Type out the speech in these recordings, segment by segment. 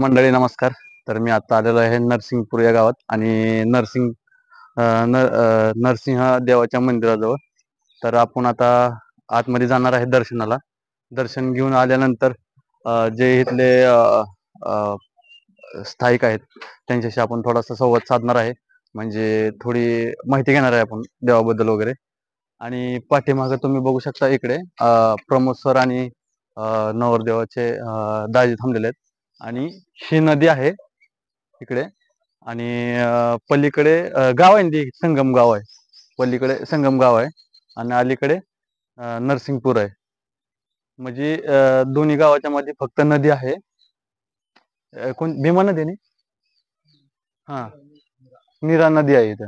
मंडळी नमस्कार. तर मी आता आलेलो आहे नरसिंगपूर या गावात आणि नरसिंह देवाच्या मंदिराजवळ. तर आपण आता आतमध्ये जाणार आहे दर्शनाला. दर्शन घेऊन आल्यानंतर जे इथले स्थायिक आहेत त्यांच्याशी आपण थोडासा संवाद साधणार आहे. म्हणजे थोडी माहिती घेणार आहे आपण देवाबद्दल वगैरे. आणि पाठीमागे तुम्ही बघू शकता इकडे प्रमोद सर आणि नवरदेवाचे दाजी थांबलेले आहेत. आणि ही नदी आहे इकडे. आणि पलीकडे गाव आहे ती संगम गाव आहे. पलीकडे संगम गाव आहे आणि अलीकडे नरसिंगपूर आहे. म्हणजे दोन्ही गावाच्या मध्ये फक्त नदी आहे. कोण भीमा नदी नाही, हा नीरा नदी आहे इथं.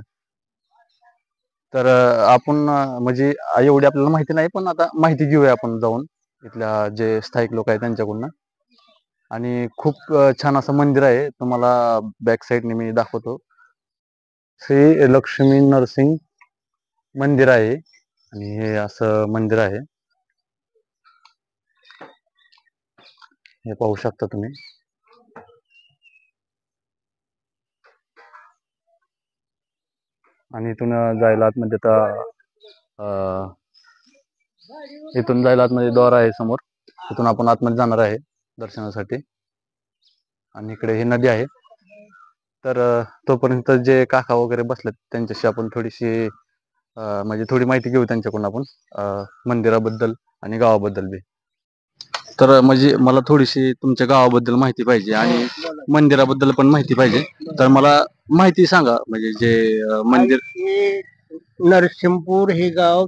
तर आपण म्हणजे एवढी आपल्याला माहिती नाही, पण आता माहिती घेऊया आपण जाऊन इथल्या जे स्थायिक लोक आहेत त्यांच्याकडून. आणि खूप छान असं मंदिर आहे, तुम्हाला बॅक साईडने मी दाखवतो. श्री लक्ष्मी नरसिंग मंदिर आहे आणि हे असं मंदिर आहे, हे पाहू शकता तुम्ही. आणि इथून जायला आतमध्ये आता इथून जायला आतमध्ये द्वार आहे समोर. तिथून आपण आतमध्ये जाणार आहे दर्शनासाठी. आणि इकडे ही नदी आहे. तर तोपर्यंत जे काका वगैरे बसलेत त्यांच्याशी आपण थोडीशी म्हणजे थोडी माहिती घेऊ त्यांच्याकडून आपण मंदिराबद्दल आणि गावाबद्दल बी. तर म्हणजे मला थोडीशी तुमच्या गावाबद्दल माहिती पाहिजे आणि मंदिराबद्दल पण माहिती पाहिजे. तर मला माहिती सांगा, म्हणजे जे मंदिर. नरसिंहपूर हे गाव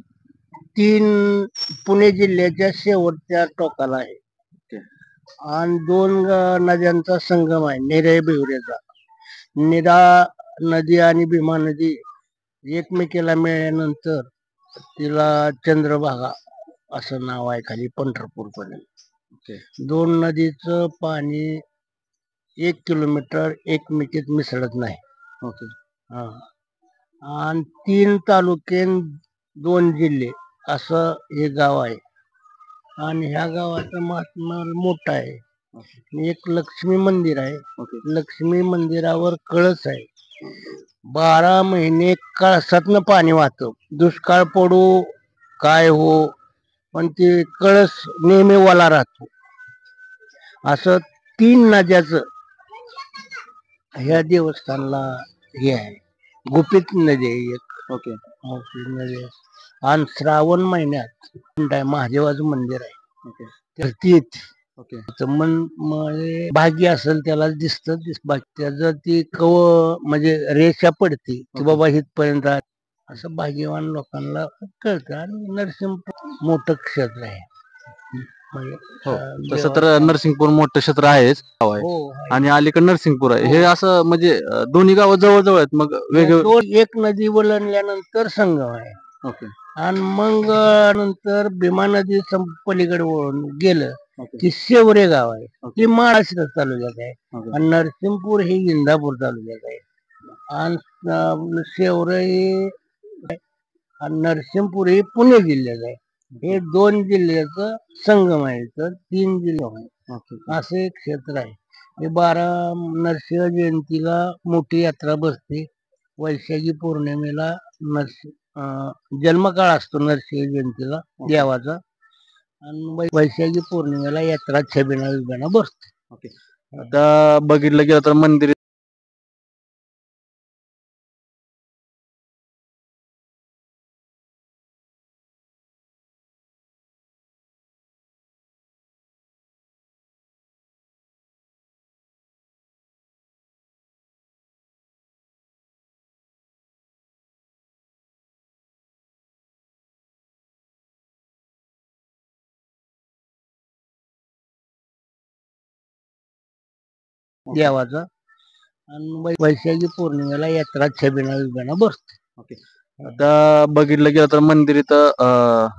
पुणे जिल्ह्याच्या शेवटच्या टोकाला आहे. आणि दोन नद्यांचा संगम आहे, नेरे बिवरेचा. निरा नदी आणि भीमा नदी एकमेकीला मिळाल्यानंतर तिला चंद्रभागा असं नाव आहे खाली पंढरपूर पर्यंत. दोन नदीचं पाणी 1 किलोमीटर एकमेकीत मिसळत नाही. हा. आणि 3 तालुके 2 जिल्हे असं हे गाव आहे. आणि ह्या गावाचं महात्म्य मोठं आहे. एक लक्ष्मी मंदिर आहे. लक्ष्मी मंदिरावर कळस आहे. 12 महिने कळसातनं पाणी वाहतं. दुष्काळ पडू काय हो, पण ते कळस नेहमी ओला राहतो. असं 3 नद्याचं ह्या देवस्थानला हे आहे. गुपित नदी आहे एक. नदी आहे. आणि श्रावण महिन्यात महादेवाचं मंदिर आहे. तर तीच भाग्य असेल त्याला दिसत. त्याचं ती म्हणजे रेषा पडते की बाबा इथपर्यंत, असं भाग्यवान लोकांना कळतं. आणि नरसिंहपूर मोठं क्षेत्र आहे. तसं तर नरसिंगपूर मोठं क्षेत्र आहेच. आणि अलीकडे नरसिंगपूर आहे. हे असं म्हणजे दोन्ही गाव जवळ जवळ आहेत. मग वेगवेगळे एक नदी वळणल्यानंतर संगम आहे. आणि मग नंतर भीमा नदी पलीकडे वळून गेलं की शेवरे गाव आहे. ते महाराष्ट्र तालुक्यात आहे. आणि नरसिंहपूर हे इंदापूर तालुक्यात आहे. आणि शेवरे आणि नरसिंहपूर हे पुणे जिल्ह्यात आहे. हे 2 जिल्ह्याचं संगम आहे. तर 3 जिल्हे आहे असं एक क्षेत्र आहे. हे 12 नरसिंह जयंतीला मोठी यात्रा बसते. वैशाखी पौर्णिमेला जन्मकाळ असतो नरसिंह जयंतीला देवाचा. आणि वैशाखी पौर्णिमेला यात्रा छबिना बिबिना बसते. आता बघितलं गेलं तर मंदिर देवाचा. आणि वैशाखी पौर्णिमेला यात्रा छबिना बिबिना बसते. आता बघितलं गेलं तर मंदिर इथं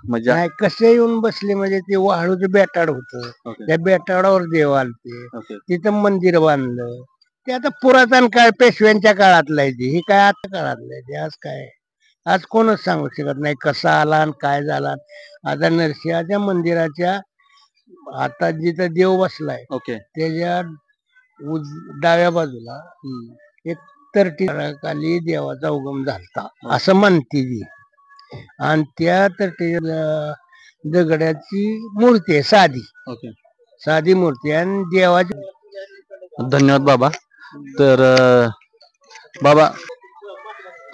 म्हणजे नाही कसे येऊन बसले म्हणजे ते वाळूचं बेटाड होतं. त्या बेटाडावर देव आलते. तिथं मंदिर बांधलं. ते आता पुरातन काळ पेशव्यांच्या काळातलं आहे. हे काय आता काळातलं आहे ते. आज काय, आज कोणच सांगू शकत नाही कसा आला आणि काय झाला. आता नरसिंहाच्या मंदिराच्या आता जिथं देव बसलाय त्याच्या डाव्या बाजूला एक तरटी खाली देवाचा उगम झालता असं म्हणते ती. आणि त्या तरटी दगडाची मूर्ती आहे, साधी ओके. साधी मूर्ती आणि देवाची. धन्यवाद बाबा. तर बाबा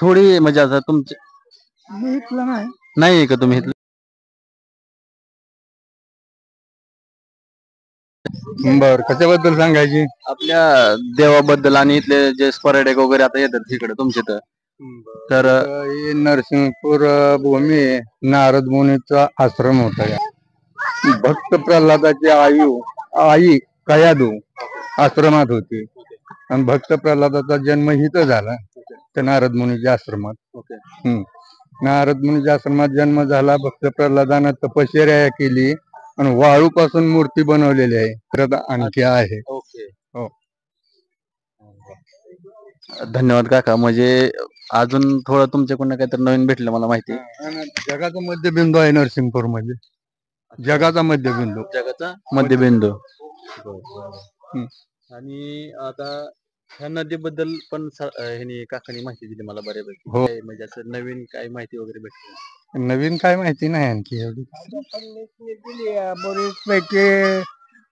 थोडी म्हणजे आता तुमची नाही का तुम्ही इथलं? बर, कशाबद्दल सांगायची? आपल्या देवाबद्दल आणि इथले जे पर्यटक वगैरे आता येतात तिकडे तुमच्या इथं, तर ही नरसिंगपूर भूमी नारद मुनीचा आश्रम होता. या भक्त प्रल्हादाची आई कयादू आश्रमात होती आणि भक्त प्रल्हादाचा जन्म इथं झाला त्या नारद मुनीच्या आश्रमात. नारद मुनीच्या आश्रमात जन्म झाला. भक्त प्रल्हादानं तपश्चर्या केली आणि वाळूपासून मूर्ती बनवलेली आहे. तर आणखी आहे. ओके. हो. धन्यवाद काका. म्हणजे अजून थोडं तुमच्याकडून काहीतरी नवीन भेटलं मला माहिती. जगाचा मध्यबिंदू आहे नरसिंगपूर मध्ये. जगाचा मध्यबिंदू. जगाचा मध्यबिंदू. आणि आता ह्या नदीबद्दल पण ह्यांनी काकांनी माहिती दिली मला बऱ्यापैकी. हो. म्हणजे असं नवीन काय माहिती वगैरे भेटली? नवीन काय माहिती नाही आणखी एवढी. बरेच पैकी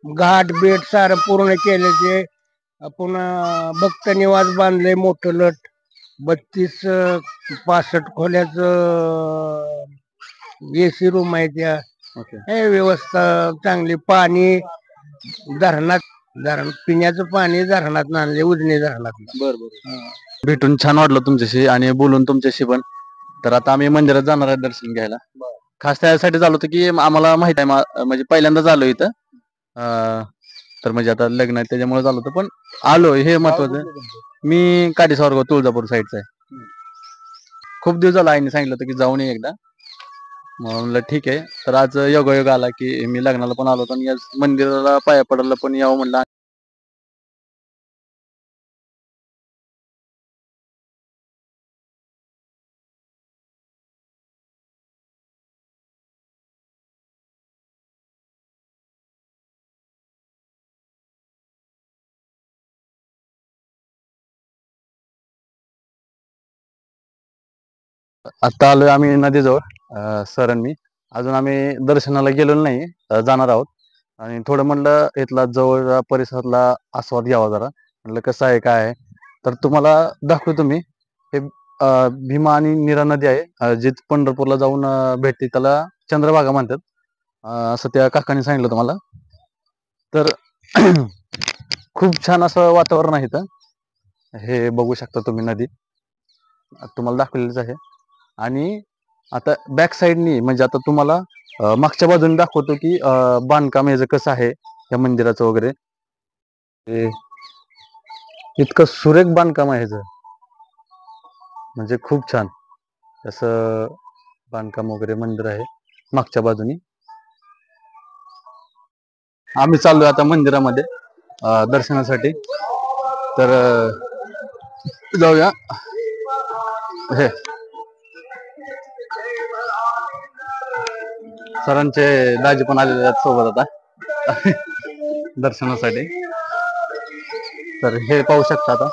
घाट बेट सारं पूर्ण केले. ते पुन्हा भक्त निवास बांधले मोठं लट 32-65 खोल्याच एसी रूम आहे त्या. हे व्यवस्था चांगली. पाणी धरण पिण्याचं पाणी धरणात आणले, उजनी धरणात. बरोबर. भेटून छान वाटलं तुमच्याशी आणि बोलून तुमच्याशी पण. तर आता आम्ही मंदिरात जाणार आहे दर्शन घ्यायला. खास त्यासाठी झालो होतं की आम्हाला माहित आहे म्हणजे पहिल्यांदाच आलो इथं. तर म्हणजे आता लग्न आहे त्याच्यामुळे झालं होतं, पण आलो हे महत्वाचं. मी काटेस्वारगाव तुळजापूर साईडचा आहे. खूप दिवस झाला आईने सांगितलं होतं की जाऊन ये एकदा. म्हणलं ठीक आहे. तर आज योगायोग आला की मी लग्नाला पण आलो होतो आणि मंदिराला पाया पडायला पण यावं म्हणलं. आता आलोय आम्ही नदीजवळ. सर आणि मी अजून आम्ही दर्शनाला गेलेलो नाही. जाणार आहोत आणि थोडं म्हणलं इथला जवळ परिसरातला आस्वाद घ्यावा जरा. म्हणलं कसं आहे काय आहे. तर तुम्हाला दाखवतो मी. हे भीमा आणि नीरा नदी आहे जी पंढरपूरला जाऊन भेटते. त्याला चंद्रभागा म्हणतात असं त्या काकांनी सांगितलं तुम्हाला. तर खूप छान असं वातावरण आहे इथं. हे बघू शकता तुम्ही नदी तुम्हाला दाखवलेलीच आहे. आणि आता बॅक साईडनी म्हणजे आता तुम्हाला मागच्या बाजूने दाखवतो की बांधकाम याचं कसं आहे या मंदिराचं वगैरे. इतकं सुरेख बांधकाम आहे ह्याचं, म्हणजे खूप छान असं बांधकाम वगैरे मंदिर आहे मागच्या बाजूनी. आम्ही चाललोय आता मंदिरामध्ये दर्शनासाठी. तर जाऊया. हे सरांचे दाजी पण आलेले आहेत सोबत आता दर्शनासाठी. तर हे पाहू शकता आता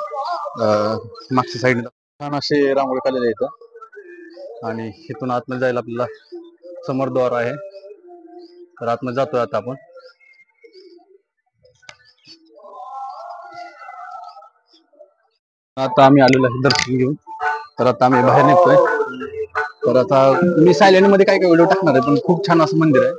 मागच्या साईडला छान असे रांगोळी काढलेले इथं. आणि इथून आतमध्ये जायला आपल्याला समोर द्वार आहे. तर आतमध्ये जातोय आता आपण. आता आम्ही आलेलो आहे दर्शन घेऊन. तर आता आम्ही बाहेर निघतोय. तर आता मी सायलेंट मध्ये काय काय व्हिडिओ टाकणार आहे, पण खूप छान असं मंदिर आहे.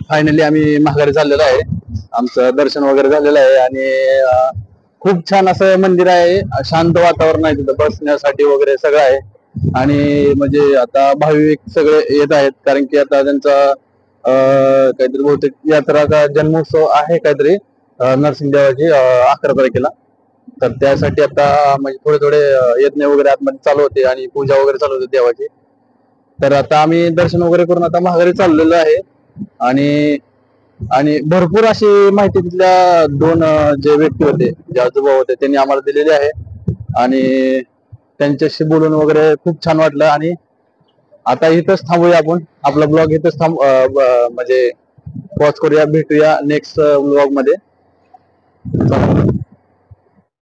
फायनली आम्ही माघारी चाललेलो आहे. आमचं दर्शन वगैरे झालेलं आहे आणि खूप छान असं मंदिर आहे. शांत वातावरण आहे तिथं, बसण्यासाठी वगैरे सगळं आहे. आणि म्हणजे आता भाविक सगळे येत आहेत, कारण की आता त्यांचा काहीतरी बहुतेक यात्रा का जन्मोत्सव आहे काहीतरी नरसिंहदेवाची 11 तारखेला. तर त्यासाठी आता म्हणजे थोडे थोडे यज्ञ वगैरे आतमध्ये चालू होते आणि पूजा वगैरे चालू होते देवाची. तर आता आम्ही दर्शन वगैरे करून आता माघारी चाललेलो आहे. आणि आणि भरपूर अशी माहिती तिथल्या दोन जे व्यक्ती होते, जे आजोबा होते, त्यांनी आम्हाला दिलेली आहे. आणि त्यांच्याशी बोलून वगैरे खूप छान वाटलं. आणि आता इथंच थांबूया आपण, आपला ब्लॉग इथंच म्हणजे पॉज करूया, भेटूया नेक्स्ट ब्लॉग मध्ये.